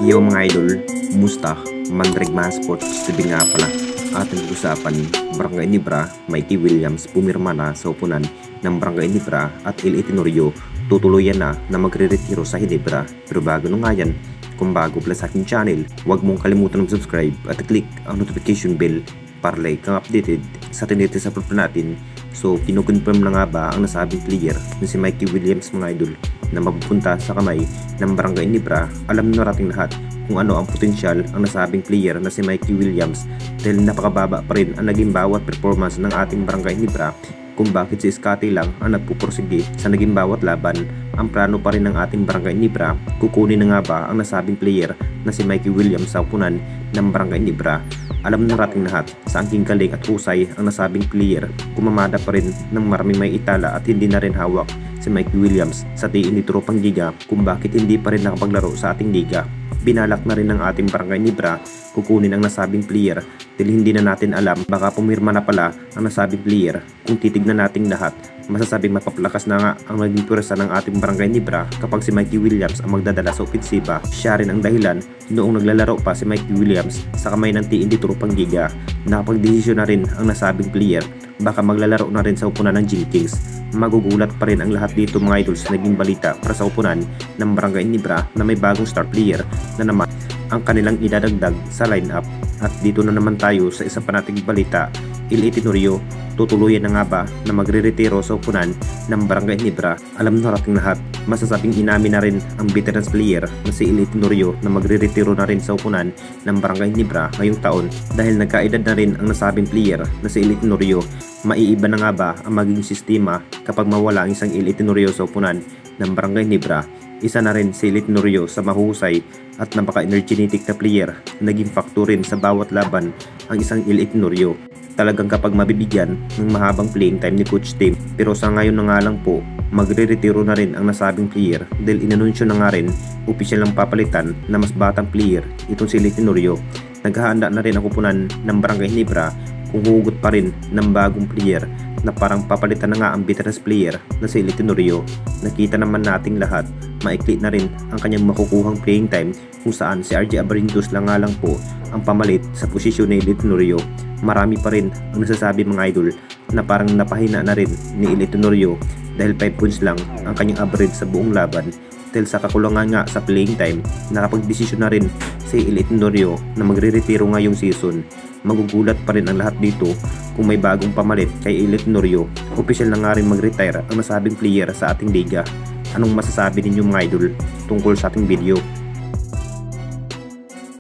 Yo mga idol, musta? Mandrigma Sports TV nga pala. Ating usapan, Barangay Nibra, Mikey Williams pumirma na sa upunan ng Barangay Nibra at L.A. Tenorio tutuluyan na magre-retiro sa Ginebra. Pero bago nung nga yan, kung bago pala sa aking channel, huwag mong kalimutan mag-subscribe at click ang notification bell para like kang updated sa tinitisa upload natin. So, kinukonfirm na nga ba ang nasabing player na si Mikey Williams mga idol na mapupunta sa kamay ng Barangay Nibra. Alam na nating lahat kung ano ang potensyal ang nasabing player na si Mikey Williams dahil napakababa pa rin ang naging bawat performance ng ating Barangay Nibra. Kung bakit si Scotty lang ang nagpupursige sa naging bawat laban, ang plano pa rin ng ating Barangay Nibra, kukunin na nga ba ang nasabing player na si Mikey Williams sa upunan ng Barangay Nibra. Alam na nating lahat sa angking galing at husay ang nasabing player, kumamada pa rin ng maraming may itala at hindi na rin hawak si Mikey Williams sa tiin ni Tropang Giga kung bakit hindi pa rin nakapaglaro sa ating liga. Binalak na rin ng ating Barangay Nibra kukunin ang nasabing player dahil hindi na natin alam, baka pumirma na pala ang nasabing player. Kung titignan nating lahat, masasabing mapaplakas na nga ang naging pwersa ng ating Barangay Nibra kapag si Mikey Williams ang magdadala sa opensiba. Siya rin ang dahilan noong naglalaro pa si Mikey Williams sa kamay ng tiin ni Tropang Giga. Nakapagdesisyon na rin ang nasabing player, baka maglalaro na rin sa upunan ng Jinkings. Magugulat pa rin ang lahat dito mga idol sa naging balita para sa upunan ng Barangay Nibra na may bagong star player na naman ang kanilang idadagdag sa lineup. At dito na naman tayo sa isa pa nating balita, L.A. Tenorio tutuluyan na nga ba na magre-retiro sa upunan ng Barangay Nibra. Alam na nating lahat, masasabing inamin na rin ang veterans player na si L.A. Tenorio na magre-retiro na rin sa upunan ng Barangay Nibra ngayong taon dahil nagkaedad na rin ang nasabing player na si L.A. Tenorio. Maiiba na nga ba ang magiging sistema kapag mawala ang isang L.A. Tenorio sa upunan ng Barangay Nibra? Isa na rin si L.A. Tenorio sa mahusay at napaka-energetic na player na naging factor rin sa bawat laban ang isang L.A. Tenorio. Talagang kapag mabibigyan ng mahabang playing time ni Coach Tim. Pero sa ngayon na nga lang po, magre-retiro na rin ang nasabing player dahil inanunsyo na nga rin opisyal ng papalitan na mas batang player itong si L.A. Tenorio. Naghahanda na rin ang kupunan ng Barangay Nibra kung hugot pa rin ng bagong player na parang papalitan na nga ang veterans player na si L.A. Tenorio. Nakita naman nating lahat, maikli na rin ang kanyang makukuhang playing time kung saan si RJ Abarindos lang nga lang po ang pamalit sa posisyon ni L.A. Tenorio. Marami pa rin ang nasasabi mga idol na parang napahina na rin ni L.A. Tenorio dahil 5 points lang ang kanyang average sa buong laban. Dahil sa kakulangan nga sa playing time, nakapagdesisyon na rin si L.A. Tenorio na magre-retiro ngayong season. Magugulat pa rin ang lahat dito kung may bagong pamalit kay L.A. Tenorio. Opisyal na nga rin mag-retire ang nasabing player sa ating liga. Anong masasabi ninyo mga idol tungkol sa ating video?